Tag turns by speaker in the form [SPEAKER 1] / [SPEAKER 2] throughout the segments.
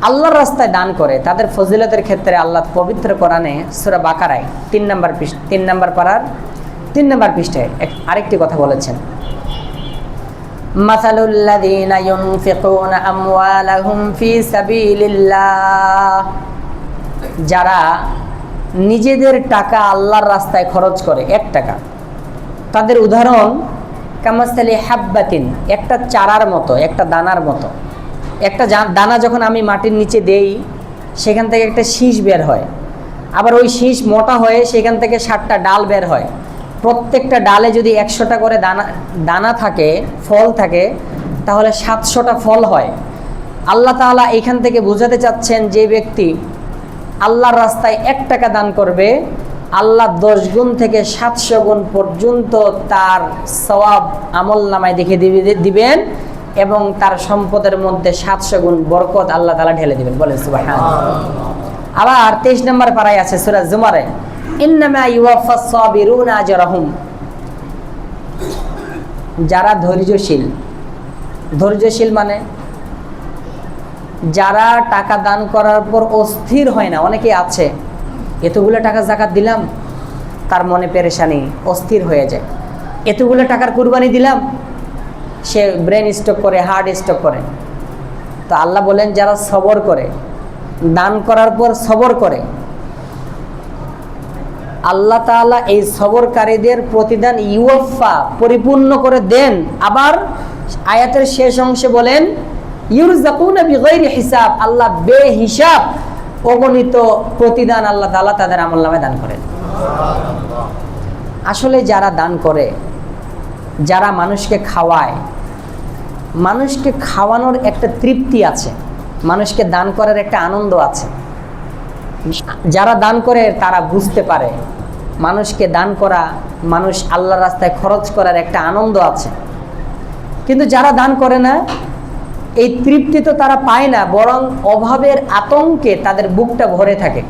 [SPEAKER 1] আল্লাহর রাস্তায় দান করে তাদের ফজিলতের ক্ষেত্রে আল্লাহ পবিত্র কোরআনে সূরা বাকারায় 3 নম্বর পারার 3 নম্বর পৃষ্ঠায় আরেকটি কথা বলেছেন, মাসালুল লাযীনা ইউনফিকুনা আমওয়ালাহুম ফি সাবিলিল্লাহ, যারা নিজেদের টাকা আল্লাহর রাস্তায় খরচ করে 1 টাকা, তাদের উদাহরণ কামাসালি হাব্বাতিন, একটা চারার মতো, একটা দানার মতো। একটা দানা যখন আমি মাটির নিচে দেই সেখান থেকে একটা শীষ বের হয়, আবার ওই শীষ মোটা হয়ে সেখান থেকে 7টা ডাল বের হয়। প্রত্যেকটা ডালে যদি 100টা করে দানা থাকে, ফল থাকে, তাহলে 700টা ফল হয়। আল্লাহ তাআলা এখান থেকে বোঝাতে চাচ্ছেন যে ব্যক্তি আল্লাহর রাস্তায় 1 টাকা দান করবে, আল্লাহ 10 গুণ থেকে 700 গুণ পর্যন্ত তার সওয়াব আমল নামায় দেখে দিবেন এবং তার সম্পদের মধ্যে 700 গুণ বরকত আল্লাহ তাআলা ঢেলে দিবেন। বলেন সুবহানাল্লাহ। আবার 23 নম্বর পারায় আছে সূরা জুমারে, ইন্নামা ইউওয়াফাস সাবিরুনা আজরাহুম, যারা ধৈর্যশীল মানে যারা টাকা দান করার পর অস্থির হয় না। অনেকে আছে এতগুলো টাকা যাকাত দিলাম, তার মনে পেরেশানি, অস্থির হয়ে যায়। এতগুলো টাকার কুরবানি দিলাম, সে ব্রেন স্ট্রোক করে, হার্ট স্ট্রোক করে। তো আল্লাহ বলেন যারা সবর করে, দান করার পর সবর করে, আল্লাহ তাআলা এই সবরকারীদের প্রতিদান ইউওয়াফা পরিপূর্ণ করে দেন। আবার আয়াতের শেষ অংশে বলেন ইউরযাকুনা বিগাইরি হিসাব, আল্লাহ বেহিসাব অগণিত প্রতিদান আল্লাহ তাআলা তাদের আমলনামায় দান করেন। আসলে যারা দান করে, যারা মানুষকে খাওয়ায়, মানুষকে খাওয়ানোর একটা তৃপ্তি আছে, মানুষকে দান করার একটা আনন্দ আছে। যারা দান করে তারা বুঝতে পারে মানুষকে দান করা, মানুষ আল্লাহর রাস্তায় খরচ করার একটা আনন্দ আছে। কিন্তু যারা দান করে না, এই তৃপ্তি তো তারা পায় না, বরং অভাবের আতঙ্কে তাদের বুকটা ভরে থাকে।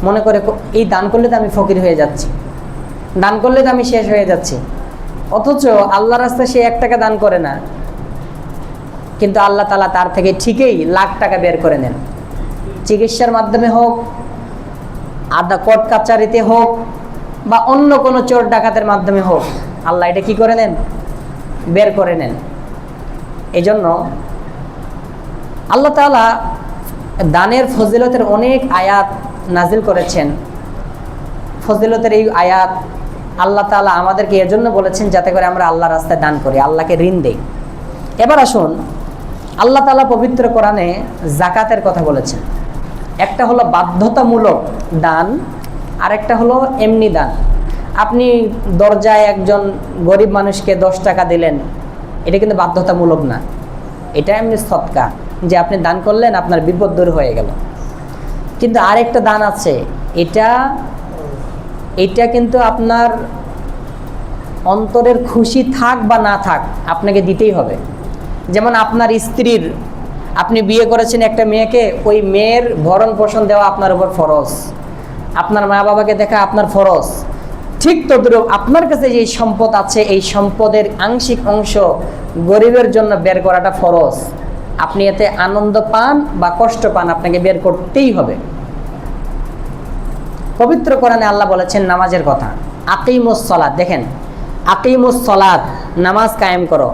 [SPEAKER 1] মনে করে এই দান করলে তো আমি ফকির হয়ে যাচ্ছি, দান করলে তো আমি শেষ হয়ে যাচ্ছি। অথচ আল্লাহর রাস্তায় সে 1 টাকা দান করে না, কিন্তু আল্লাহ তাআলা তার থেকে ঠিকই লাখ টাকা বের করে নেন। চিকিৎসার মাধ্যমে হোক, আদা কোর্ট কাচারিতে হোক, বা অন্য কোনো চোর ডাকাতের মাধ্যমে হোক, আল্লাহ এটা কি করে নেন? বের করে নেন। এই জন্য আল্লাহ তাআলা দানের ফজিলতের অনেক আয়াত নাজিল করেছেন। ফজিলতের এই আয়াত আল্লাহ তাআলা আমাদেরকে এজন্য বলেছেন যাতে করে আমরা আল্লাহর রাস্তায় দান করি, আল্লাহকে ঋণ দেই। এবার আসুন, আল্লাহ তাআলা পবিত্র কোরআনে যাকাতের কথা বলেছেন। একটা হলো বাধ্যতামূলক দান, আর একটা হলো এমনি দান। আপনি দরজায় একজন গরিব মানুষকে 10 টাকা দিলেন, এটা কিন্তু বাধ্যতামূলক না, এটা এমনি সদকা, যে আপনি দান করলেন, আপনার বিপদ দূর হয়ে গেল। কিন্তু আরেকটা দান আছে, এটা কিন্তু আপনার অন্তরের খুশি থাক বা না থাক আপনাকে দিতেই হবে। যেমন আপনার স্ত্রীর, আপনি বিয়ে করেছেন একটা মেয়েকে, ওই মেয়ের ভরণ পোষণ দেওয়া আপনার উপর ফরজ, আপনার মা বাবাকে দেখা আপনার ফরজ। ঠিক তদ্রূপ আপনার কাছে যে সম্পদ আছে, এই সম্পদের আংশিক অংশ গরিবের জন্য বের করাটা ফরজ। আপনি এতে আনন্দ পান বা কষ্ট পান, আপনাকে বের করতেই হবে। পবিত্র কোরআনে আল্লাহ বলেছেন নামাজের কথা, আকিমুস সালাত। দেখেন, আকিমুস সালাত, নামাজ কায়েম করো।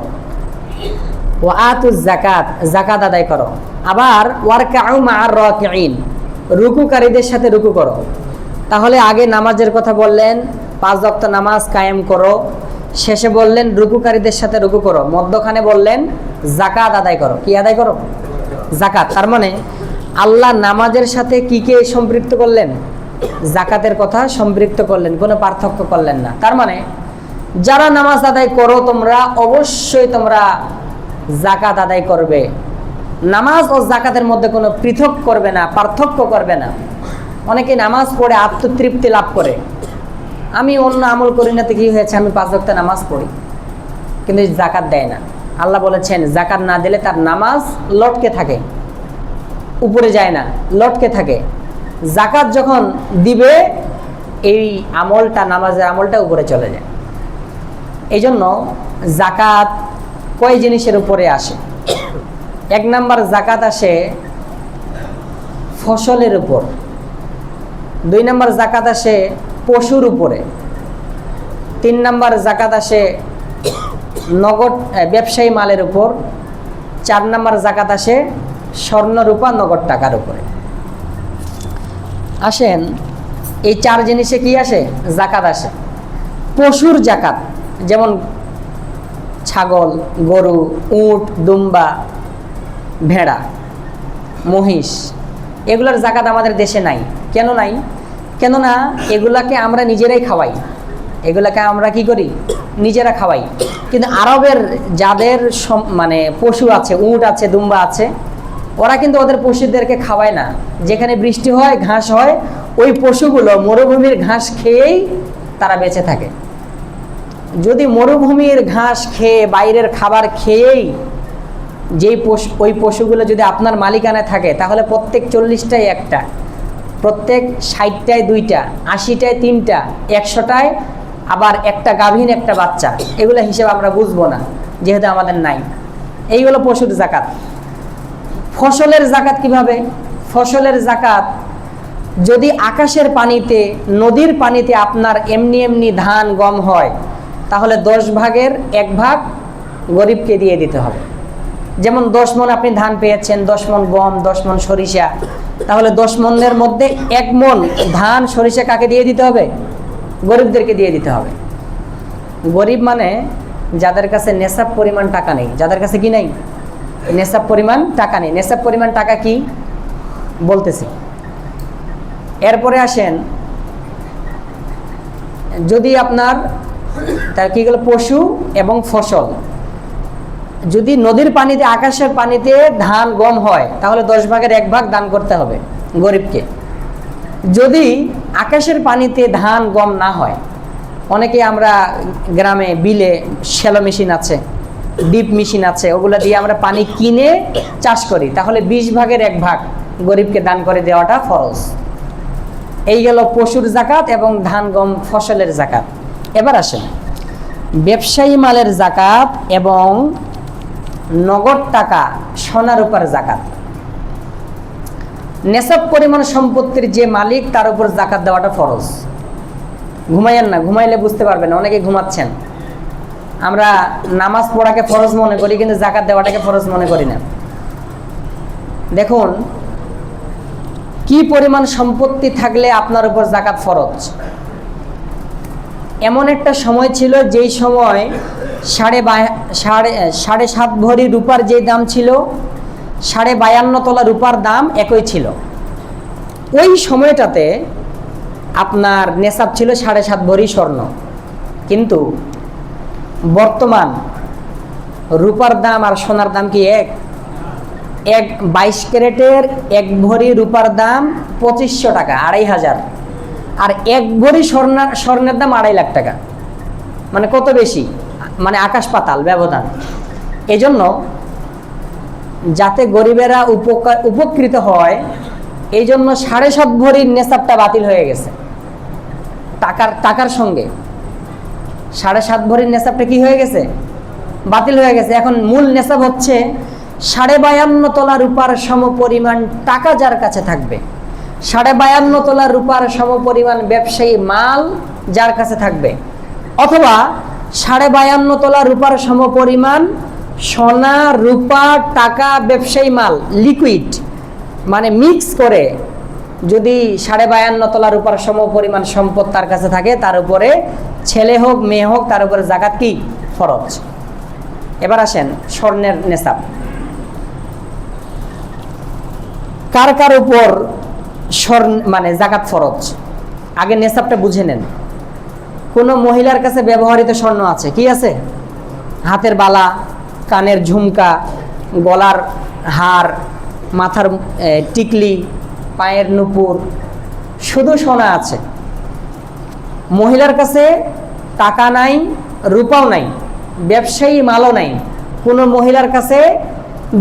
[SPEAKER 1] ওয়া আতুজ যাকাত, যাকাত আদায় করো। আবার ওয়ারকাউ মা'আর রাকিঈন, রুকুকারীদের সাথে রুকু করো। তাহলে আগে নামাজের কথা বললেন, 5 ওয়াক্ত নামাজ কায়েম করো, শেষে বললেন রুকুকারীদের সাথে রুকু করো, মধ্যখানে বললেন যাকাত আদায় করো। কি আদায় করো? যাকাত। তার মানে আল্লাহ নামাজের সাথে কি কে সম্পৃক্ত করলেন? যাকাতের কথা সম্পৃক্ত করলেন, কোনো পার্থক্য করলেন না। তার মানে যারা নামাজ আদায় করো তোমরা, অবশ্যই তোমরা যাকাত আদায় করবে। নামাজ ও যাকাতের মধ্যে কোনো পৃথক করবে না, পার্থক্য করবে না। অনেকে নামাজ পড়ে আত্মতৃপ্তি লাভ করে, আমি অন্য আমল করি না তো কি হয়েছে, আমি 5 ওয়াক্ত নামাজ পড়ি, কিন্তু যাকাত দেয় না। আল্লাহ বলেছেন যাকাত না দিলে তার নামাজ লটকে থাকে, উপরে যায় না, লটকে থাকে। যাকাত যখন দিবে, এই আমলটা, নামাজের আমলটা উপরে চলে যায়। এই জন্য যাকাত কয় জিনিসের উপরে আসে? 1 নাম্বার, যাকাত আসে ফসলের উপর, 2 নম্বর জাকাত আসে পশুর উপরে, 3 নম্বর জাকাত আসে নগদ ব্যবসায়ী মালের উপর, 4 নম্বর জাকাত আসে স্বর্ণ রূপা নগদ টাকার উপরে। আসেন এই 4 জিনিসে কি আসে? জাকাত আসে। পশুর জাকাত যেমন ছাগল, গরু, উট, দুম্বা, ভেড়া, মহিষ, এগুলোর জাকাত আমাদের দেশে নাই। কেন নাই? কেননা এগুলাকে আমরা নিজেরাই খাওয়াই, এগুলাকে আমরা কি করি? নিজেরা খাওয়াই। কিন্তু আরবের যাদের মানে পশু আছে, উট আছে, দুম্বা আছে, ওরা কিন্তু ওদের পশুদেরকে খাওয়ায় না। যেখানে বৃষ্টি হয়, ঘাস হয়, ওই পশুগুলো মরুভূমির ঘাস খেয়েই তারা বেঁচে থাকে। যদি মরুভূমির ঘাস খেয়ে, বাইরের খাবার খেয়েই ওই পশুগুলো যদি আপনার মালিকানায় থাকে, তাহলে প্রত্যেক 40টায় একটা, প্রত্যেক 60টায় 2টা, 80টায় 3টা, 100টায় আবার একটা গাভীন, একটা বাচ্চা। এগুলো হিসেবে আমরা বুঝবো না, যেহেতু আমাদের নাই। এইগুলো পশুর জাকাত। ফসলের জাকাত কিভাবে? ফসলের জাকাত যদি আকাশের পানিতে, নদীর পানিতে আপনার এমনি এমনি ধান গম হয়, তাহলে 10 ভাগের 1 ভাগ গরিবকে দিয়ে দিতে হবে। যেমন 10 মণ আপনি ধান পেয়েছেন, 10 মণ গম, 10 মণ সরিষা, তাহলে 10 মণের মধ্যে 1 মণ ধান সরিষা কাকে দিয়ে দিতে হবে? গরিবদেরকে দিয়ে দিতে হবে। গরিব মানে যাদের কাছে নেশাব পরিমাণ টাকা নেই, যাদের কাছে কি নেই? নেশাব পরিমাণ টাকা নেই। নেশাব পরিমাণ টাকা কি বলতেছি। এরপরে আসেন, যদি আপনার তার কি গেল পশু এবং ফসল, যদি নদীর পানিতে, আকাশের পানিতে ধান গম হয়, তাহলে 10 ভাগের 1 ভাগ দান করতে হবে গরিবকে। যদি আকাশের পানিতে ধান গম না হয়, অনেকে আমরা গ্রামে বিলে শ্যালো মেশিন আছে, ডিপ মেশিন আছে, ওগুলো দিয়ে আমরা পানি কিনে চাষ করি, তাহলে 20 ভাগের 1 ভাগ গরিবকে দান করে দেওয়াটা ফরজ। এই গেল পশুর জাকাত এবং ধান গম ফসলের জাকাত। এবার আসেন ব্যবসায়ী মালের জাকাত এবং নগদ টাকা সোনা রূপার জাকাত। নেশাব পরিমাণ সম্পত্তির যে মালিক, তার উপর জাকাত দেওয়াটা ফরজ। ঘুমাইয়েন না, ঘুমাইলে বুঝতে পারবেন, অনেকে ঘুমাচ্ছেন। আমরা নামাজ পড়াকে ফরজ মনে করি, কিন্তু জাকাত দেওয়াটাকে ফরজ মনে করি না। দেখুন কি পরিমাণ সম্পত্তি থাকলে আপনার উপর জাকাত ফরজ। এমন একটা সময় ছিল, যেই সময় 7.5 ভরি রূপার যে দাম ছিল, 52.5 তোলা রূপার দাম একই ছিল। ওই সময়টাতে আপনার নেশাব ছিল 7.5 ভরি স্বর্ণ। কিন্তু বর্তমান রূপার দাম আর সোনার দাম কি এক? 22 ক্যারেটের 1 ভরি রূপার দাম 2500 টাকা, 2500। আর 1 ভরি স্বর্ণের দাম 2.5 লাখ টাকা। মানে কত বেশি, মানে আকাশ পাতাল ব্যবধান। এজন্য যাতে গরিবেরা উপকৃত হয়, এই জন্য 7.5 ভরির নেশাবটা বাতিল হয়ে গেছে। টাকার সঙ্গে 7.5 ভরির নেশাবটা কি হয়ে গেছে? বাতিল হয়ে গেছে। এখন মূল নেশাব হচ্ছে 52.5 তোলা রূপার সমপরিমাণ টাকা যার কাছে থাকবে, 52.5 তোলা রূপার সমপরিমাণ ব্যবসায়ী মাল যার কাছে থাকবে, অথবা 52.5 তোলা রূপার সমপরিমাণ সোনা, রূপা, টাকা, ব্যবসায়ী মাল লিকুইড, মানে মিক্স করে যদি 52.5 তোলা রূপার সমপরিমাণ সম্পদ তার কাছে থাকে, তার উপরে ছেলে হোক মেয়ে হোক, তার উপরে জাকাত কি ফরজ। এবার আসেন স্বর্ণের নেশাব। কার কার উপর স্বর্ণ মানে জাকাত ফরজ? আগে নেশাবটা বুঝে নেন। কোনো মহিলার কাছে ব্যবহৃত স্বর্ণ আছে? কি আছে? হাতের বালা, কানের ঝুমকা, গলার হার, মাথার টিকলি, পায়ের নুপুর, শুধু সোনা আছে। মহিলার কাছে টাকা নাই, রূপাও নাই, ব্যবসায়ী মালও নাই। কোনো মহিলার কাছে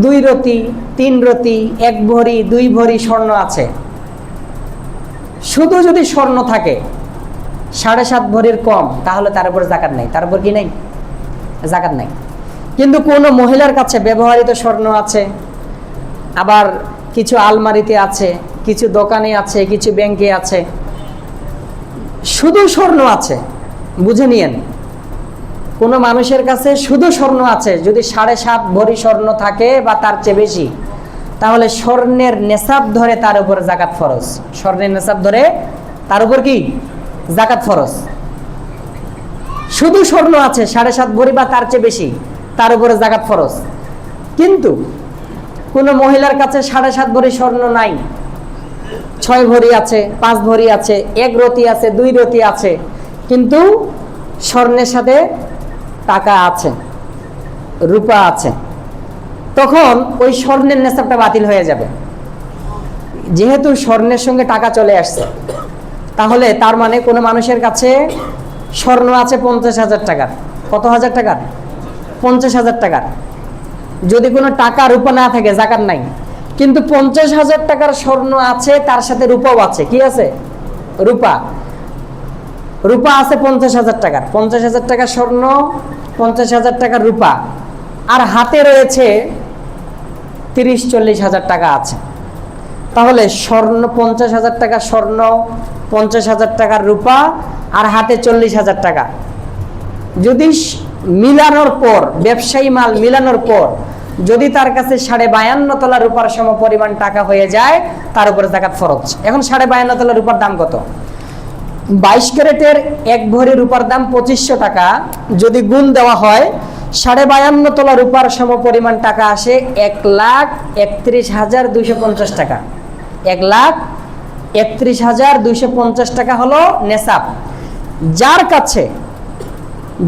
[SPEAKER 1] 2 রতি, 3 রতি, 1 ভরি, 2 ভরি স্বর্ণ আছে। শুধু যদি স্বর্ণ থাকে 7.5 ভরির কম, তাহলে তার উপর জাকাত নাই। তার উপর কি নাই? জাকাত নাই। কিন্তু কোনো মহিলার কাছে ব্যবহৃত স্বর্ণ আছে, আবার কিছু আলমারিতে আছে, কিছু দোকানে আছে, কিছু ব্যাংকে আছে, শুধু স্বর্ণ আছে, বুঝে নিয়েন। কোনো মানুষের কাছে শুধু স্বর্ণ আছে, যদি 7.5 ভরি স্বর্ণ থাকে বা তার চেয়ে বেশি, তাহলে স্বর্ণের নেশাব ধরে তার উপর যাকাত ফরজ। স্বর্ণের নেশাব ধরে তার উপর কি যাকাত ফরজ। শুধু স্বর্ণ আছে 7.5 ভরি বা তার চেয়ে বেশি, তার উপরে যাকাত ফরজ। কিন্তু কোনো মহিলার কাছে 7.5 ভরি স্বর্ণ নাই, 6 ভরি আছে, 5 ভরি আছে, 1 রতি আছে, 2 রতি আছে, কিন্তু স্বর্ণের সাথে টাকা আছে, রূপা আছে, তখন ওই স্বর্ণের নেশাবটা বাতিল হয়ে যাবে। যেহেতু স্বর্ণের সঙ্গে টাকা চলে আসছে, তাহলে তার মানে কোনো মানুষের কাছে স্বর্ণ আছে 50,000 টাকার। কত হাজার টাকার? 50,000 টাকার। যদি কোনো টাকা রূপা না থাকে, যাকাত নাই। কিন্তু 50,000 টাকার স্বর্ণ আছে, তার সাথে রূপাও আছে। কি আছে? রূপা। রূপা আছে 50,000 টাকার। 50,000 টাকার স্বর্ণ, 50,000 টাকার রূপা, আর হাতে রয়েছে 30-40,000 টাকা আছে। তাহলে স্বর্ণ 50,000 টাকা স্বর্ণ, 50,000 টাকার রূপা, আর হাতে 40,000 টাকা, যদি মিলানোর পর, ব্যবসায়ী মাল মিলানোর পর যদি তার কাছে 52.5 তোলা রূপার সম পরিমাণ টাকা হয়ে যায়, তার উপরে যাকাত ফরজ। এখন 52.5 তোলা রূপার দাম কত? 22 ক্যারেটের 1 ভরি রূপার দাম 2500 টাকা। যদি গুণ দেওয়া হয়, 52.5 তোলা রূপার সম পরিমাণ টাকা আসে 1,31,250 টাকা। 1,31,250 টাকা হলো নেশাব। যার কাছে,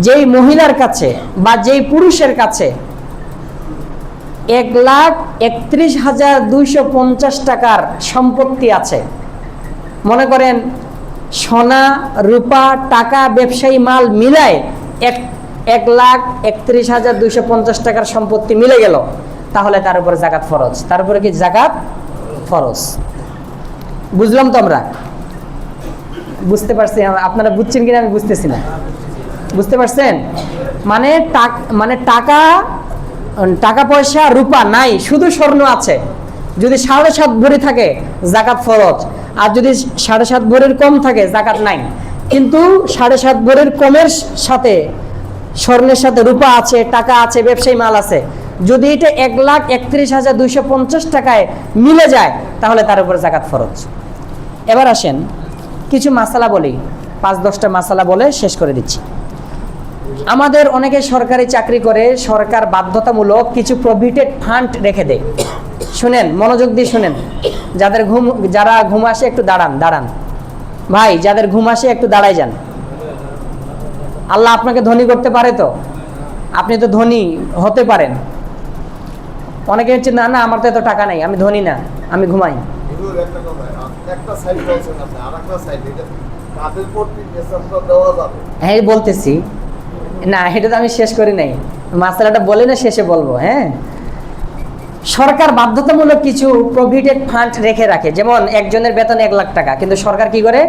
[SPEAKER 1] যেই মহিলার কাছে বা যেই পুরুষের কাছে 1,31,250 টাকার সম্পত্তি আছে, মনে করেন সোনা, রূপা, টাকা, ব্যবসায়ী মাল মিলায় 1,31,250 টাকার সম্পত্তি মিলে গেল, তাহলে তার উপরে যাকাত ফরজ। তার উপরে কি যাকাত ফরজ? বুঝলাম তো? আমরা বুঝতে পারছি? আপনারা বুঝছেন কিনা আমি বুঝতেছি না। বুঝতে পারছেন? মানে টাকা পয়সা রূপা নাই, শুধু স্বর্ণ আছে, যদি 7.5 ভরি থাকে যাকাত ফরজ, আর যদি 7.5 ভরির কম থাকে যাকাত নাই। কিন্তু 7.5 ভরির কমের সাথে স্বর্ণের সাথে রূপা আছে, টাকা আছে, ব্যবসায়ী মাল আছে, যদি এটা 1,31,250 টাকায় মিলে যায়, তাহলে তার উপর যাকাত ফরজ। এবার আসেন কিছু মাসালা বলি, 5-10টা মাসালা বলে শেষ করে দিচ্ছি। আমাদের অনেকে সরকারি চাকরি করে, সরকার বাধ্যতামূলক কিছু প্রভিডেন্ট ফান্ড রেখে দেয়। শুনেন, মনোযোগ দিয়ে শুনেন। যারা ঘুম আসে একটু দাঁড়ান ভাই, যাদের ঘুম আসে একটু দাঁড়াই যান। আল্লাহ আপনাকে ধনী করতে পারে, তো আপনি তো ধনী হতে পারেন। অনেকে হচ্ছে না না আমার তো এত টাকা নাই, আমি ধনী না, আমি ঘুমাই। হ্যাঁ বলতেছি না, এটা তো আমি শেষ করি নাই, মাসালাটা বলে না শেষে বলবো। হ্যাঁ, সরকার বাধ্যতামূলক কিছু প্রভিডেন্ট ফান্ড রেখে রাখে। যেমন একজনের বেতন 1 লাখ টাকা, কিন্তু সরকার কি করে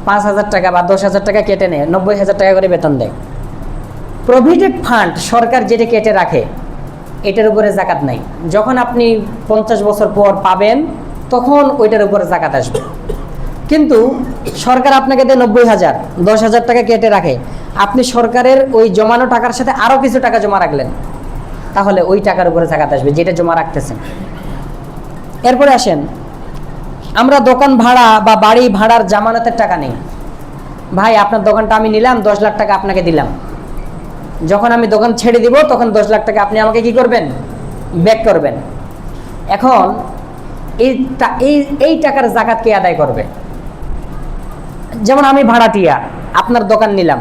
[SPEAKER 1] 5,000 টাকা বা 10,000 টাকা কেটে নেয়, 90,000 টাকা করে বেতন দেয়। প্রভিডেন্ট ফান্ড সরকার যেটা কেটে রাখে, এটার উপরে যাকাত নাই। যখন আপনি 50 বছর পর পাবেন, তখন ওইটার উপরে যাকাত আসবে। কিন্তু সরকার আপনাকে দেয় 90,000, 10,000 টাকা কেটে রাখে, আপনি সরকারের ওই জমানো টাকার সাথে আরো কিছু টাকা জমা রাখলেন, তাহলে ওই টাকার উপরে যাকাত আসবে যেটা জমা রাখতেছেন। এরপরে আসেন, আমরা দোকান ভাড়া বা বাড়ি ভাড়ার জামানতের টাকা নেই। ভাই আপনার দোকানটা আমি নিলাম, 10 লাখ টাকা আপনাকে দিলাম, যখন আমি দোকান ছেড়ে দিব তখন 10 লাখ টাকা আপনি আমাকে কি করবেন? ব্যাক করবেন। এখন এই টাকার যাকাত কে আদায় করবে? যেমন আমি ভাড়াটিয়া, আপনার দোকান নিলাম,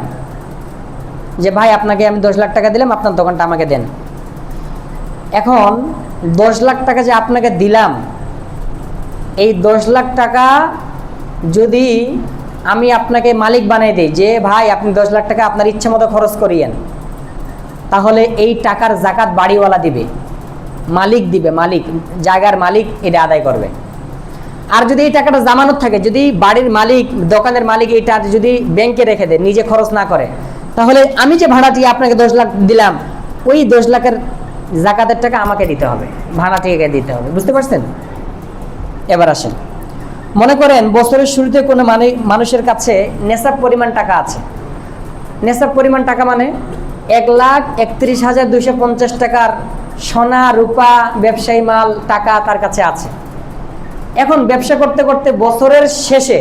[SPEAKER 1] যে ভাই আপনাকে আমি 10 লাখ টাকা দিলাম, আপনার দোকানটা আমাকে দেন। এখন 10 লাখ টাকা যে আপনাকে দিলাম, এই 10 লাখ টাকা যদি আমি আপনাকে মালিক বানিয়ে দিই, যে ভাই আপনি 10 লাখ টাকা আপনার ইচ্ছে মতো খরচ করিয়েন, তাহলে এই টাকার যাকাত বাড়িওয়ালা দিবে, মালিক দিবে, মালিক, জায়গার মালিক এটা আদায় করবে। আর যদি এই টাকাটা জামানত থাকে, যদি বাড়ির মালিক, দোকানের মালিক এইটা যদি ব্যাংকে রেখে দেয়, নিজে খরচ না করে, তাহলে আমি যে ভাড়াটি আপনাকে 10 লাখ দিলাম, ওই 10 লাখের যাকাতের টাকা আমাকে দিতে হবে, ভাড়াটিকে দিতে হবে। বুঝতে পারছেন? এবার আসেন, মনে করেন বছরের শুরুতে কোনো মানুষের কাছে নেশাব পরিমাণ টাকা আছে। নেশাব পরিমাণ টাকা মানে 1,31,250 টাকার সোনা রূপা ব্যবসায়ী মাল টাকা তার কাছে আছে। এখন ব্যবসা করতে করতে বছরের শেষে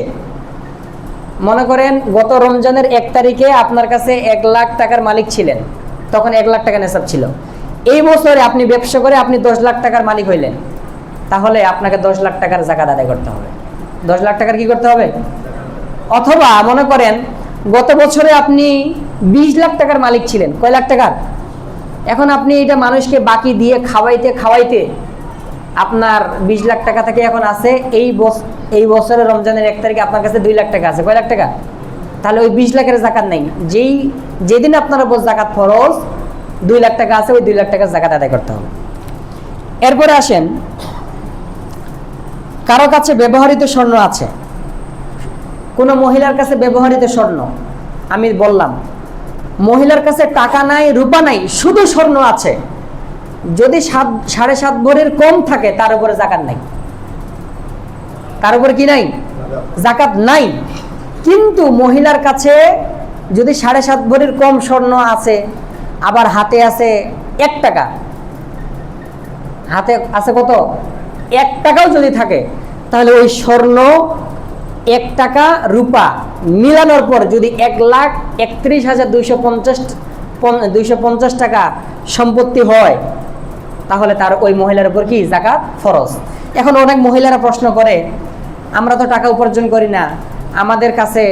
[SPEAKER 1] মনে করেন গত রমজানের 1 তারিখে আপনার কাছে 1 লাখ টাকার মালিক ছিলেন, তখন 1 লাখ টাকা নেশাব ছিল। এই বছরে আপনি ব্যবসা করে আপনি 10 লাখ টাকার মালিক হইলেন, তাহলে আপনাকে 10 লাখ টাকার যাকাত আদায় করতে হবে। 10 লাখ টাকার কি করতে হবে? অথবা মনে করেন গত বছরে আপনি 20 লাখ টাকার মালিক ছিলেন, কয় লাখ টাকার? এখন আপনি এটা মানুষকে বাকি দিয়ে খাওয়াইতে খাওয়াইতে আপনার 20 লাখ টাকা থেকে এখন আছে এই বছরের রমজানের 1 তারিখে আপনার কাছে 2 লাখ টাকা আছে, কয় লাখ টাকা? তাহলে ওই 20 লাখের যাকাত নেই। যেদিন আপনার উপর যাকাত ফরজ 2 লাখ টাকা আছে, ওই 2 লাখ টাকার যাকাত আদায় করতে হবে। এরপরে আসেন, কারো কাছে ব্যবহৃত স্বর্ণ আছে, কোন মহিলার কাছে ব্যবহৃত স্বর্ণ, আমি বললাম মহিলার কাছে টাকা নাই রূপা নাই, শুধু স্বর্ণ আছে, যদি 7.5 ভরির কম থাকে তার উপরে যাকাত নাই। তার উপরে কি নাই? যাকাত নাই। কিন্তু মহিলার কাছে যদি 7.5 ভরির কম স্বর্ণ আছে, আবার হাতে আছে 1 টাকা, হাতে আছে কত? 1 টাকাও যদি থাকে, তাহলে ওই স্বর্ণ 1 টাকা রূপা মিলানোর পর যদি 1,31,250 টাকা সম্পত্তি হয়, তাহলে তার ওই মহিলার উপর কি যাকাত ফরজ। এখন অনেক মহিলারা প্রশ্ন করে, আমরা তো টাকা উপার্জন করি না, আমাদের কাছে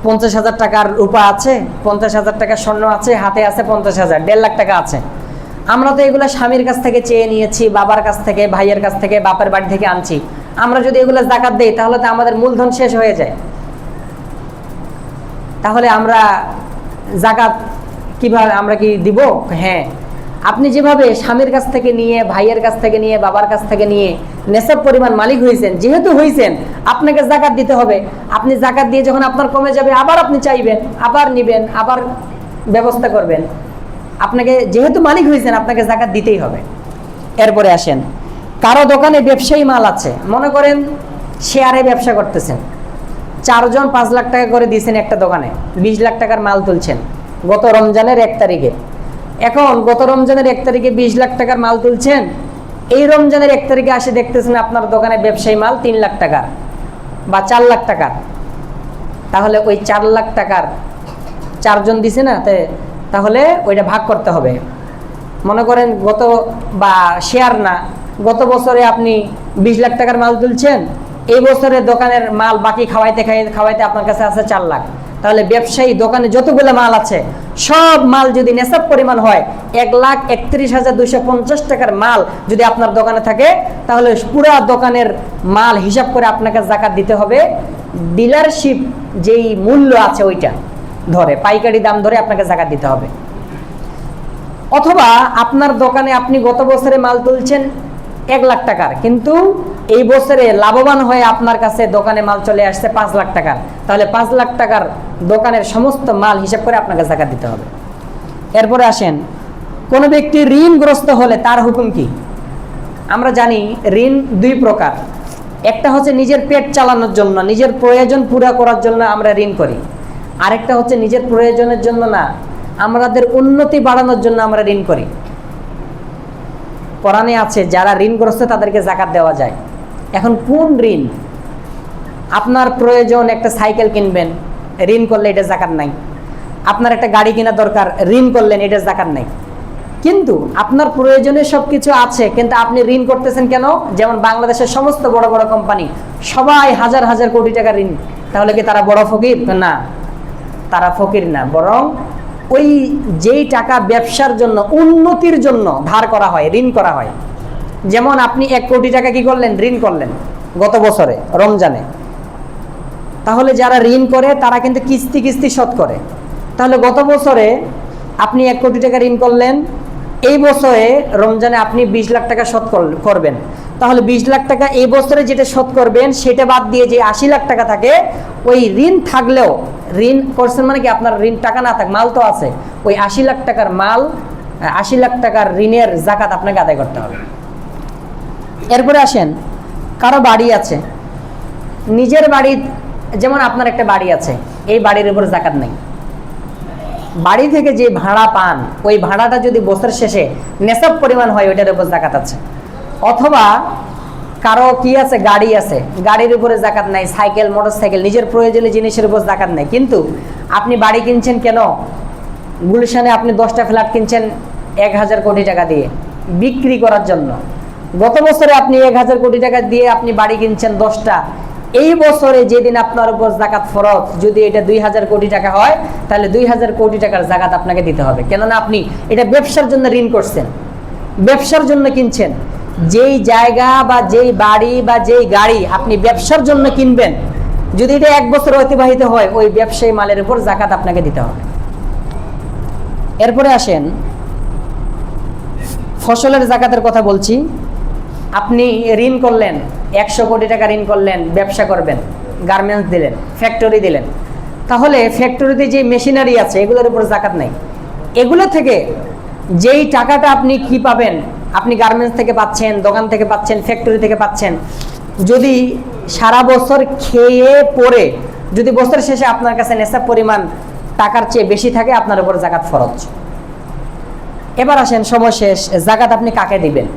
[SPEAKER 1] 50,000 টাকার রূপা আছে, 50,000 টাকার স্বর্ণ আছে, হাতে আছে 50,000, 1.5 লাখ টাকা আছে, আমরা তো এগুলো স্বামীর কাছ থেকে চেয়ে নিয়েছি, বাবার কাছ থেকে, ভাইয়ের কাছ থেকে, বাপের বাড়ি থেকে আনছি, আমরা যদি এগুলো যাকাত দেই তাহলে তো আমাদের মূলধন শেষ হয়ে যায়, তাহলে আমরা যাকাত কিভাবে, আমরা কি দিব? হ্যাঁ, আপনি যেভাবে স্বামীর কাছ থেকে নিয়ে, ভাইয়ের কাছ থেকে নিয়ে, বাবার কাছ থেকে নিয়ে নেশাব পরিমাণ মালিক হয়েছেন, যেহেতু হয়েছেন আপনাকে যাকাত দিতে হবে। আপনি যাকাত দিয়ে যখন আপনার কমে যাবে, আবার আপনি চাইবেন, আবার নিবেন, আবার ব্যবস্থা করবেন, আপনাকে যেহেতু মালিক হয়েছেন আপনাকে যাকাত দিতেই হবে। এরপরে আসেন, কারো দোকানে ব্যবসায়ী মাল আছে, মনে করেন শেয়ারে ব্যবসা করতেছেন, 4 জন 5 লাখ টাকা করে দিয়েছেন একটা দোকানে, 20 লাখ টাকার মাল তুলছেন গত রমজানের 1 তারিখে। এখন গত রমজানের 1 তারিখে 20 লাখ টাকার মাল তুলছেন, এই রমজানের 1 তারিখে আসে দেখতেছেন আপনার দোকানে ব্যবসায়ী মাল 3 লাখ টাকার বা 4 লাখ টাকার, তাহলে ওই 4 লাখ টাকার 4 জন দিছে না, তাহলে ওইটা ভাগ করতে হবে। মনে করেন গত, বা শেয়ার না, গত বছরে আপনি 20 লাখ টাকার মাল তুলছেন, এই বছরে দোকানের মাল বাকি খাওয়াইতে খাওয়াইতে আপনার কাছে আছে 4 লাখ, তাহলে ব্যবসায়ী দোকানে যতগুলো মাল আছে সব মাল যদি নেশাব পরিমাণ হয়, 1,31,250 টাকার মাল যদি আপনার দোকানে থাকে, তাহলে পুরো দোকানের মাল হিসাব করে আপনাকে যাকাত দিতে হবে। ডিলারশিপ যেই মূল্য আছে ওইটা ধরে, পাইকারি দাম ধরে আপনাকে যাকাত দিতে হবে। অথবা আপনার দোকানে আপনি গত বছরে মাল তুলছেন 1 লাখ টাকার, কিন্তু এই বছরে লাভবান হয়ে আপনার কাছে দোকানে মাল চলে আসছে 5 লাখ টাকার, তাহলে 5 লাখ টাকার দোকানের সমস্ত মাল হিসাব করে আপনাকে যাকাত দিতে হবে। এরপরে আসেন, কোন ব্যক্তি ঋণগ্রস্ত হলে তার হুকুম কি? আমরা জানি ঋণ 2 প্রকার, একটা হচ্ছে নিজের পেট চালানোর জন্য, নিজের প্রয়োজন পুরো করার জন্য আমরা ঋণ করি, আরেকটা হচ্ছে নিজের প্রয়োজনের জন্য না, আমাদের উন্নতি বাড়ানোর জন্য আমরা ঋণ করি। কোরআনে আছে যারা ঋণগ্রস্ত তাদেরকে যাকাত দেওয়া যায়। এখন কোন ঋণ? আপনার প্রয়োজন একটা সাইকেল কিনবেন, ঋণ করলে এটা যাকাত নাই। আপনার একটা গাড়ি কেনা দরকার, ঋণ করলেন, এটা যাকাত নাই। কিন্তু আপনার প্রয়োজনে সবকিছু আছে, কিন্তু আপনি ঋণ করতেছেন কেন? যেমন বাংলাদেশের সমস্ত বড় বড় কোম্পানি সবাই হাজার হাজার কোটি টাকা ঋণ, তাহলে কি তারা বড় ফকির? না, তারা ফকির না, বরং ওই যেই টাকা ব্যবসার জন্য, উন্নতির জন্য ধার করা হয়, ঋণ করা হয়। যেমন আপনি 1 কোটি টাকা কি করলেন? ঋণ করলেন গত বছরে রমজানে, তাহলে যারা ঋণ করে তারা কিন্তু কিস্তি কিস্তি শোধ করে। তাহলে গত বছরে আপনি 1 কোটি টাকা ঋণ করলেন, এই বছরে রমজানে আপনি 20 লাখ টাকা শোধ করবেন, তাহলে 20 লাখ টাকা এই বছরে যেটা শোধ করবেন সেটা বাদ দিয়ে যে 80 লাখ টাকা থাকে, ওই ঋণ থাকলেও, ঋণ করছেন মানে কি আপনার ঋণ টাকা না থাক, মাল তো আছে, ওই 80 লাখ টাকার মাল, 80 লাখ টাকার ঋণের যাকাত আপনাকে আদায় করতে হবে। এরপরে আসেন, কারো বাড়ি আছে, নিজের বাড়ি, যেমন আপনার একটা বাড়ি আছে, এই বাড়ির উপর যাকাত নাই। বাড়ি থেকে যে ভাড়া পান, ওই ভাড়াটা যদি বছর শেষে নেশাব পরিমাণ হয়, ওইটার উপর যাকাত আছে। অথবা কারো কি আছে, গাড়ি আছে, গাড়ির উপরে যাকাত নাই, সাইকেল, মোটরসাইকেল, নিজের প্রয়োজনীয় জিনিসের উপর যাকাত নাই। কিন্তু আপনি বাড়ি কিনছেন কেন? গুলশানে আপনি 10টা ফ্ল্যাট কিনছেন 1000 কোটি টাকা দিয়ে বিক্রি করার জন্য। গত বছরে আপনি 1000 কোটি টাকা দিয়ে আপনি বাড়ি কিনছেন 10টা। এই বছরে যেদিন আপনার উপর যাকাত ফরজ, যদি এটা 2000 কোটি টাকা হয়, তাহলে 2000 কোটি টাকার যাকাত আপনাকে দিতে হবে। কেননা আপনি এটা ব্যবসার জন্য ঋণ করছেন, ব্যবসার জন্য কিনছেন। যেই জায়গা বা যেই বাড়ি বা যেই গাড়ি আপনি ব্যবসার জন্য কিনবেন, যদি এটা 1 বছর অতিবাহিত হয়, ওই ব্যবসায়ী মালের উপর যাকাত আপনাকে দিতে হবে। এরপরে আসেন ফসলের যাকাতের কথা বলছি। আপনি ঋণ করলেন, 100 কোটি টাকা ঋণ করলেন, ব্যবসা করবেন, গার্মেন্টস দিলেন, ফ্যাক্টরি দিলেন, তাহলে ফ্যাক্টরিতে যে মেশিনারি আছে এগুলোর উপর যাকাত নাই। এগুলো থেকে যেই টাকাটা আপনি কি পাবেন, আপনি গার্মেন্টস থেকে পাচ্ছেন, দোকান থেকে পাচ্ছেন, ফ্যাক্টরি থেকে পাচ্ছেন, যদি সারা বছর খেয়ে পরে যদি বছর শেষে আপনার কাছে নেশাব পরিমাণ টাকার চেয়ে বেশি থাকে, আপনার উপর যাকাত ফরজ। এবার আসেন সময় শেষ, যাকাত আপনি কাকে দিবেন?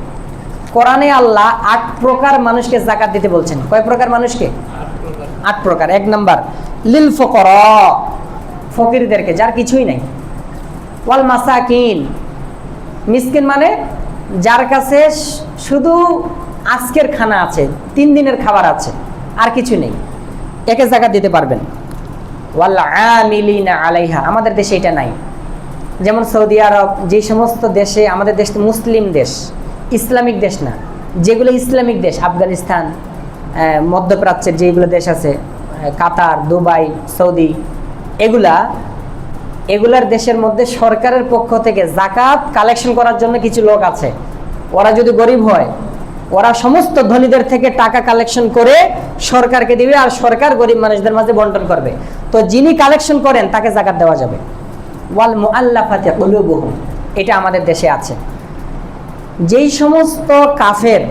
[SPEAKER 1] কোরআনে আল্লাহ 8 প্রকার মানুষকে যাকাত দিতে বলছেন। কয় প্রকার মানুষকে? 8 প্রকার। 1 নাম্বার লিল ফুকারা, ফকিরদেরকে, যার কিছুই নাই। ওয়াল মাসাকিন, মিসকিন মানে যার কাছে শুধু আজকের খানা আছে, 3 দিনের খাবার আছে, আর কিছু নেই, একে যাকাত দিতে পারবেন। ওয়াল আমিলিনা আলাইহা, আমাদের দেশে এটা নাই। যেমন সৌদি আরব, যে সমস্ত দেশে, আমাদের দেশ মুসলিম দেশ, ইসলামিক দেশ না, যেগুলো ইসলামিক দেশ, আফগানিস্তান, মধ্যপ্রাচ্যের যেগুলো দেশ আছে, কাতার, দুবাই, সৌদি, এগুলার দেশের মধ্যে সরকারের পক্ষ থেকে যাকাত কালেকশন করার জন্য কিছু লোক আছে। ওরা যদি গরিব হয়, ওরা সমস্ত ধনীদের থেকে টাকা কালেকশন করে সরকারকে দিবে, আর সরকার গরিব মানুষদের মাঝে বন্টন করবে। তো যিনি কালেকশন করেন তাকে যাকাত দেওয়া যাবে। ওয়াল মুআল্লাফাতি কুলুবুহুম, এটা আমাদের দেশে আছে। যেই সমস্ত কাফের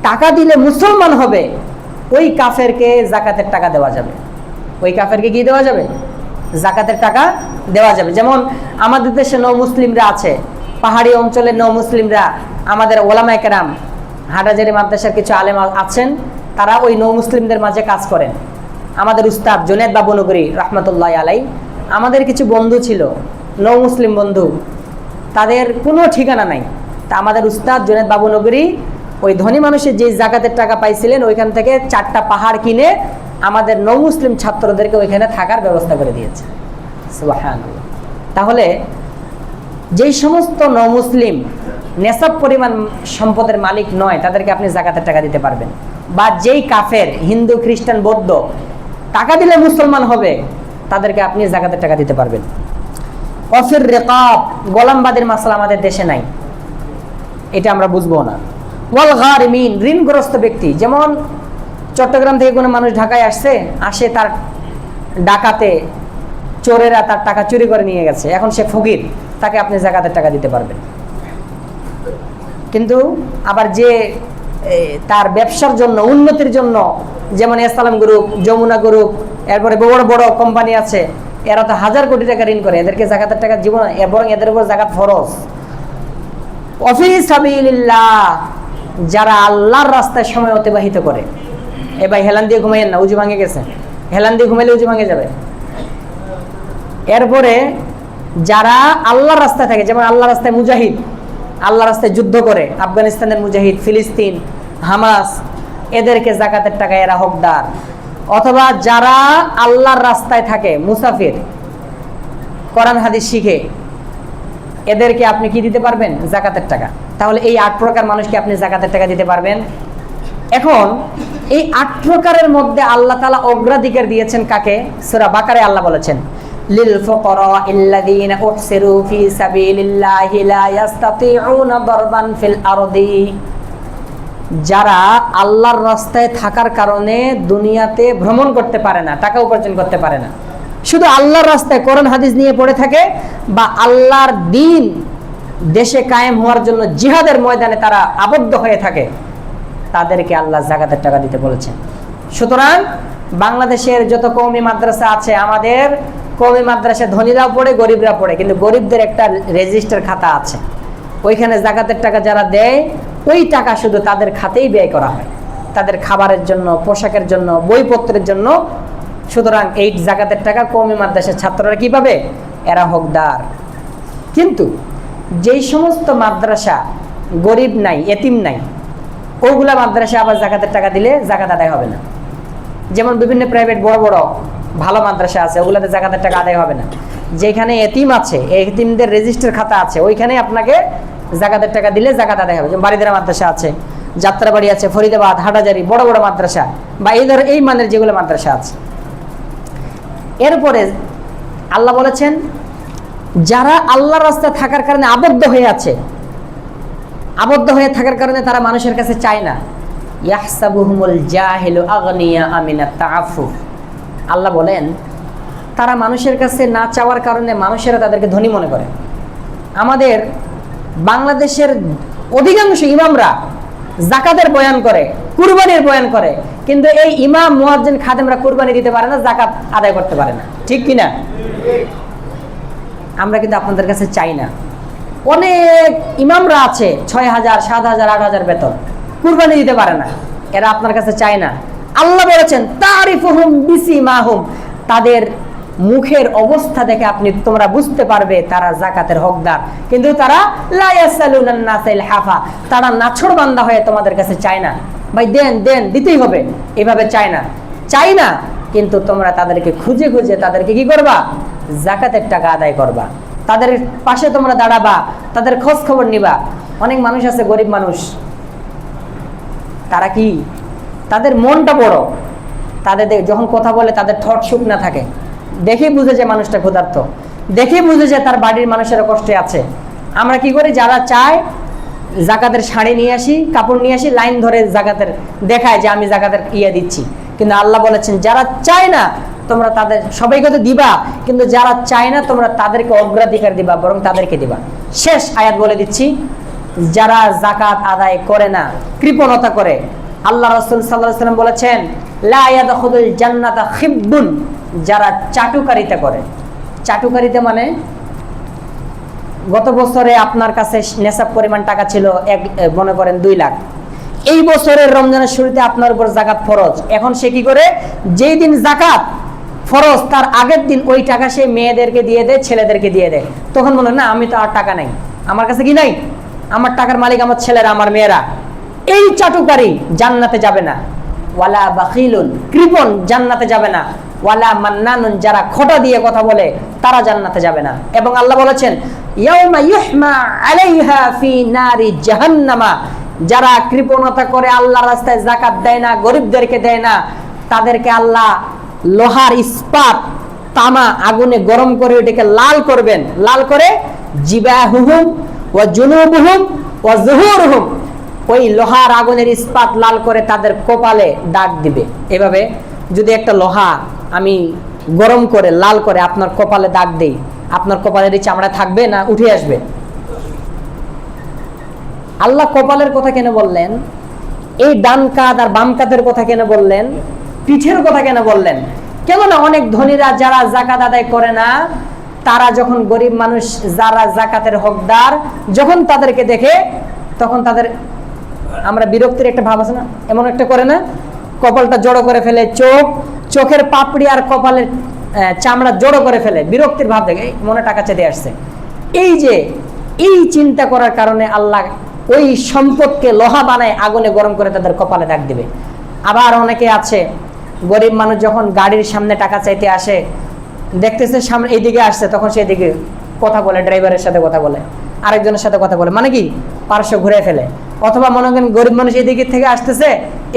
[SPEAKER 1] টাকা দিলে মুসলমান হবে, ওই কাফেরকে যাকাতের টাকা দেওয়া যাবে। ওই কাফেরকে কি দেওয়া যাবে? যাকাতের টাকা দেওয়া যাবে। যেমন আমাদের দেশে নও মুসলিমরা আছে, পাহাড়ি অঞ্চলের নও মুসলিমরা, আমাদের ওলামায়ে কেরাম, হাটাজারি মাদ্রাসার কিছু আলেম আছেন, তারা ওই নও মুসলিমদের মাঝে কাজ করেন। আমাদের উস্তাদ জুনায়েদ বাবু নগরী রহমতুল্লাহ আলাই, আমাদের কিছু বন্ধু ছিল নও মুসলিম বন্ধু, তাদের কোনো ঠিকানা নাই। তা আমাদের উস্তাদ জুনায়েদ বাবু নগরী ওই ধনী মানুষের যে যাকাতের টাকা পাইছিলেন, ওইখান থেকে 4টা পাহাড় কিনে আমাদের নও মুসলিম ছাত্রদেরকে ওইখানে থাকার ব্যবস্থা করে দিয়েছে। সুবহানাল্লাহ। তাহলে যেই সমস্ত নও মুসলিম নেশাব পরিমাণ সম্পদের মালিক নয়, তাদেরকে আপনি যাকাতের টাকা দিতে পারবেন। বা যেই কাফের, হিন্দু, খ্রিস্টান, বৌদ্ধ, টাকা দিলে মুসলমান হবে, তাদেরকে আপনি যাকাতের টাকা দিতে পারবেন। অফির রিকাব, গোলামবাদীর মাসলা আমাদের দেশে নাই, এটা আমরা বুঝবো না। ওয়াল গারিমিন, ঋণগ্রস্ত ব্যক্তি, যেমন চট্টগ্রাম থেকে কোনো মানুষ ঢাকায় আসে, তার ডাকাতে চোরেরা তার টাকা চুরি করে নিয়ে গেছে, এখন সে ফকির, তাকে আপনি যাকাতের টাকা দিতে পারবেন। কিন্তু আবার যে তার ব্যবসার জন্য, উন্নতির জন্য, যেমন এসসালাম গ্রুপ, যমুনা গ্রুপ, এরপরে বড় বড় কোম্পানি আছে, এরা তো 1000 কোটি টাকা ঋণ করে, এদেরকে যাকাতের টাকা জীবন, বরং এদের উপর যাকাত ফরজ। ওয়াফি সাবিলিল্লাহ, যারা আল্লাহর রাস্তায় সময় অতিবাহিত করে। এ ভাই হেলান দিয়ে ঘুমাইয়েন না, উজু ভাঙে গেছে, হেলান দিয়ে ঘুমাইলে উজু ভাঙে যাবে। এরপরে যারা আল্লাহর রাস্তায় থাকে, যেমন আল্লাহর রাস্তায় মুজাহিদ, আল্লাহর রাস্তায় যুদ্ধ করে, আফগানিস্তানের মুজাহিদ, ফিলিস্তিন, হামাস, এদেরকে যাকাতের টাকা এরা হকদার। অথবা যারা আল্লাহর রাস্তায় থাকে, মুসাফির, কোরআন হাদিস শিখে, এদেরকে আপনি কি দিতে পারবেন? যাকাতের টাকা। তাহলে এই 8 প্রকার মানুষকে আপনি যাকাতের টাকা দিতে পারবেন। এখন এই 8 প্রকারের মধ্যে আল্লাহ তাআলা অগ্রাধিকার দিয়েছেন কাকে? সূরা বাকারায় আল্লাহ বলেছেন, লিল ফুকারাইল্লাযীনা উহসিরু ফি সাবিলিল্লাহি লা ইস্তাতিউনা দারবান ফিল আরদি, যারা আল্লাহর রাস্তায় থাকার কারণে দুনিয়াতে ভ্রমণ করতে পারে না, টাকা উপার্জন করতে পারে না, শুধু আল্লাহর রাস্তায় কোরআন হাদিস নিয়ে পড়ে থাকে, বা আল্লাহর দ্বীন দেশে কায়েম হওয়ার জন্য জিহাদের ময়দানে তারা আবদ্ধ হয়ে থাকে, তাদেরকে আল্লাহ যাকাতের টাকা দিতে বলেছেন। সুতরাং বাংলাদেশের যত কওমি মাদ্রাসা আছে, আমাদের কওমি মাদ্রাসা ধনীরাও পড়ে, গরিবরা পড়ে, কিন্তু গরিবদের একটা রেজিস্টার খাতা আছে, ওইখানে যাকাতের টাকা যারা দেয় ওই টাকা শুধু তাদের খাতেই ব্যয় করা হয়, তাদের খাবারের জন্য, পোশাকের জন্য, বইপত্রের জন্য। সুতরাং এই যাকাতের টাকা কওমি মাদ্রাসার ছাত্ররা কি পাবে? এরা হকদার। কিন্তু যেই সমস্ত মাদ্রাসা গরিব নাই, এতিম নাই, ওগুলা মাদ্রাসা আবার যাকাতের টাকা দিলে যাকাত আদায় হবে না। যেমন বিভিন্ন প্রাইভেট বড় বড় ভালো মাদ্রাসা আছে, ওগুলাতে যাকাতের টাকা আদায় হবে না। যেখানে এতিম আছে, এতিমদের রেজিস্টার খাতা আছে, ওইখানে আপনাকে যাকাতের টাকা দিলে যাকাত আদায় হবে। যেমন বাড়িদারা মাদ্রাসা আছে, যাত্রাবাড়ি আছে, ফরিদাবাদ, হাটাজারি, বড় বড় মাদ্রাসা বা এই মানের যেগুলো মাদ্রাসা আছে। এরপরে আল্লাহ বলেছেন, যারা আল্লাহর রাস্তায় থাকার কারণে আবদ্ধ হয়ে আছে, আবদ্ধ হয়ে থাকার কারণে তারা মানুষের কাছে চায় না। ইয়াহসাবুহুমুল জাহিলু আগনিয়া আমিনাত তাআফফুফ। আল্লাহ বলেন, তারা মানুষের কাছে না চাওয়ার কারণে মানুষেরা তাদেরকে ধনী মনে করে। আমাদের বাংলাদেশের অধিকাংশ ইমামরা যাকাতের বয়ান করে, কুরবানির বয়ান করে, কিন্তু এই ইমাম, মুয়াজ্জিন, খাদেমরা কুরবানি দিতে পারে না, যাকাত আদায় করতে পারে না। ঠিক কিনা? আমরা কিন্তু আপনাদের কাছে চাই না। অনেক ইমামরা আছে 6,000, 7,000, 8,000 বেতন, কুরবানি দিতে পারে না, এরা আপনার কাছে চায় না। আল্লাহ বলেছেন, তারিফুহুম বিসিমাহুম, তাদের মুখের অবস্থা দেখে তোমরা বুঝতে পারবে তারা যাকাতের হকদার, কিন্তু তারা লা ইয়াসালুনান নাসা ইলহাফা, তারা নাছোড়বান্দা হয়ে তোমাদের কাছে চায় না। ভাই দেন দেন, দিতেই হবে, এভাবে চায় না, চাই না। কিন্তু তোমরা তাদেরকে খুঁজে খুঁজে তাদেরকে কি করবা? যাকাতের টাকা আদায় করবা, তাদের পাশে তোমরা দাঁড়াবা, তাদের খোঁজ খবর নিবা। অনেক মানুষ আছে, গরিব মানুষ, তারা কি, তাদের মনটা বড়, তাদের যখন কথা বলে তাদের ঠোঁট শুকনা থাকে, দেখেই বুঝে যে মানুষটা ক্ষুধার্ত, দেখেই বুঝে যে তার বাড়ির মানুষেরা কষ্টে আছে। আমরা কি করি? যারা চায় যাকাতের শাড়ি নিয়ে আসি, কাপড় নিয়ে আসি, লাইন ধরে যাকাতের দেখায় যে আমি যাকাতের দিচ্ছি। কিন্তু আল্লাহ বলেছেন, যারা চায় না তোমরা তাদের সবাইকে তো দিবা, কিন্তু যারা চায় না তোমরা তাদেরকে অগ্রাধিকার দিবা, বরং তাদেরকে দিবা। শেষ আয়াত বলে দিচ্ছি, যারা যাকাত আদায় করে না, কৃপণতা করে, আল্লাহ রাসূল সাল্লাল্লাহু আলাইহি ওয়াসাল্লাম বলেছেন, লা ইয়াদখুলুল জান্নাতা খিববুন, যারা চাটুকারিতা করে। চাটুকারিতা মানে, গত বছরে আপনার কাছে নেশাব পরিমাণ টাকা ছিল মনে করেন 2 লাখ, এই বছরের রমজানের শুরুতে আপনার উপর যাকাত ফরজ। এখন সে কি করে? যেই দিন যাকাত ফরজ তার আগের দিন ওই টাকা সে মেয়েদেরকে দিয়ে দেয়, ছেলেদেরকে দিয়ে দেয়। তখন মনে হয় না, আমি তো আর টাকা নাই, আমার কাছে কি নাই, আমার টাকার মালিক আমার ছেলেরা, আমার মেয়েরা। এই চাটুকারী জান্নাতে যাবে না। ওয়ালা বাখিলুন, কৃপণ জান্নাতে যাবে না। ওয়ালা মান্নানুন, যারা খোটা দিয়ে কথা বলে তারা জান্নাতে যাবে না। এবং আল্লাহ বলেছেন, ইয়াউমা ইউহমা আলাইহা ফি নারি জাহান্নামা, যারা কৃপণতা করে আল্লাহর রাস্তায় যাকাত দেয় না, গরিবদেরকে দেয় না, তাদেরকে আল্লাহ লোহার ইস্পাত তামা আগুনে গরম করে ওটাকে লাল করবেন। লাল করে জিবাহুহুম ওয়া জুনুবুহুম ওয়া যুহুরুহুম, ওই লোহার আগুনের ইস্পাত লাল করে তাদের কপালে দাগ দিবে। এভাবে যদি একটা লোহা আমি গরম করে লাল করে আপনার কপালে দাগ দেই, আপনার কপালের এই চামড়া থাকবে না উঠে আসবে? আল্লাহ কপালের কথা কেন বললেন? এই ডান কাঁধ আর বাম কাঁধের কথা কেন বললেন? পিঠের কথা কেন বললেন? কেননা অনেক ধনীরা যারা যাকাত আদায় করে না, তারা যখন গরিব মানুষ যারা যাকাতের হকদার, যখন তাদেরকে দেখে তখন তাদের, আমরা বিরক্তির একটা ভাব আছে না, এমন একটা করে না, কপালটা জড়ো করে ফেলে, চোখের পাপড়ি আর কপালের চামড়া জড়ো করে ফেলে, বিরক্তির ভাব দেখে মনে টাকা চেয়ে আসছে। এই চিন্তা করার কারণে আল্লাহ ওই সম্পদকে লোহা বানায় আগুনে গরম করে তাদের কপালে দাগ দিবে। আবার অনেকে আছে, গরিব মানুষ যখন গাড়ির সামনে টাকা চাইতে আসে, দেখতেছে সামনে এইদিকে আসছে, তখন সেদিকে কথা বলে, ড্রাইভারের সাথে কথা বলে, আরেকজনের সাথে কথা বলে, মানে কি পার্শ্ব ঘুরে ফেলে। অথবা মনে করেন গরিব মানুষ এদিকে থেকে আসতেছে,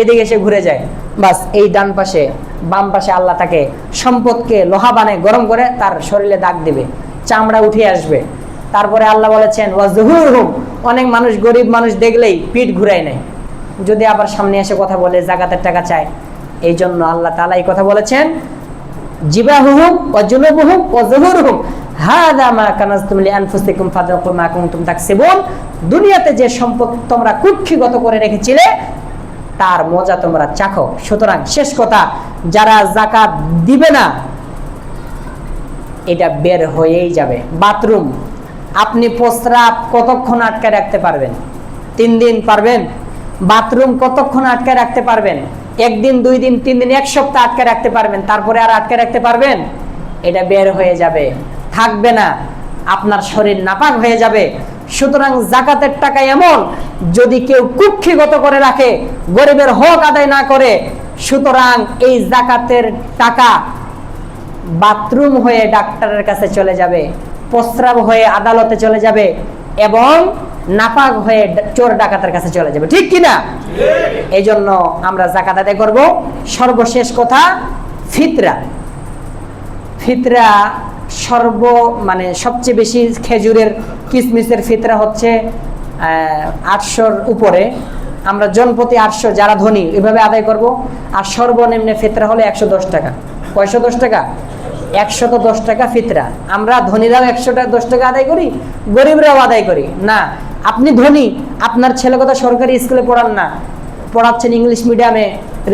[SPEAKER 1] এদিকে এসে ঘুরে যায়, বাস এই ডান পাশে বাম পাশে আল্লাহ তাকে সম্পদকে লোহা বানায় গরম করে তার শরীরে দাগ দিবে, চামড়া উঠে আসবে। তারপরে আল্লাহ বলেছেন ওয়া যুহুরুহুম, অনেক মানুষ গরিব মানুষ দেখলেই পিঠ ঘুরায় নেয়, যদি আবার সামনে এসে কথা বলে যাকাতের টাকা চায়। এই জন্য আল্লাহ তাআলা এই কথা বলেছেন, জিবাহুহুম ওয়া জুনুবুহুম ওয়া যুহুরুহুম হাযা মা কানাজতুম লিআনফুসিকুম ফাযাকুম মা কুনতুম তাকসিবুন। দুনিয়াতে যে সম্পদ তোমরা কুক্ষিগত করে রেখেছিলে তার মজা তোমরা চাখো। সুতরাং শেষ কথা, যারা জাকাত দিবে না এটা বের হয়েই যাবে। বাথরুম, আপনি প্রস্রাব কতক্ষণ আটকে রাখতে পারবেন? 3 দিন পারবেন? বাথরুম কতক্ষণ আটকে রাখতে পারবেন? 1 দিন, 2 দিন, 3 দিন, 1 সপ্তাহ আটকে রাখতে পারবেন? তারপরে আর আটকে রাখতে পারবেন? এটা বের হয়ে যাবে, থাকবে না, আপনার শরীর নাপাক হয়ে যাবে। সুতরাং জাকাতের টাকা এমন, যদি কেউ কুক্ষিগত করে রাখে, গরিবের হক আদায় না করে, সুতরাং এই জাকাতের টাকা বাথরুম হয়ে ডাক্তারের কাছে চলে যাবে, প্রস্রাব হয়ে আদালতে চলে যাবে, এবং নাপাক হয়ে চোর ডাকাতের কাছে চলে যাবে। ঠিক কিনা? এই জন্য আমরা জাকাত আদায় করব। সর্বশেষ কথা, ফিতরা। ফিতরা সবচেয়ে বেশি খেজুরের, কিসমিসের ফিতরা হচ্ছে 800-র উপরে। আমরা জনপ্রতি 800, যারা ধনী এভাবে আদায় করব। আর সর্বনিম্ন ফিতরা হলো 110 টাকা। 110 টাকা? 110 টাকা ফিতরা। আমরা ধনীরাও 110 টাকা আদায় করি, গরিবরাও আদায় করি না। আপনি ধনী, আপনার ছেলে কথা সরকারি স্কুলে পড়ান না, পড়াচ্ছেন ইংলিশ মিডিয়ামে,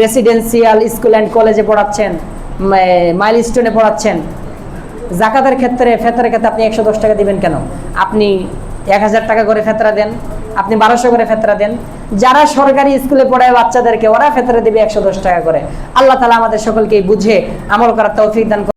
[SPEAKER 1] রেসিডেন্সিয়াল স্কুল অ্যান্ড কলেজে পড়াচ্ছেন, মাইলস্টোনে পড়াচ্ছেন, জাকাতের ক্ষেত্রে, ফেতরার ক্ষেত্রে আপনি 110 টাকা দিবেন কেন? আপনি 1000 টাকা করে ফেতরা দেন, আপনি 1200 করে ফেতরা দেন। যারা সরকারি স্কুলে পড়ায় বাচ্চাদেরকে, ওরা ফেতরা দিবে 110 টাকা করে। আল্লাহ তাআলা আমাদের সকলকে বুঝে আমল করার তৌফিক দান করুন।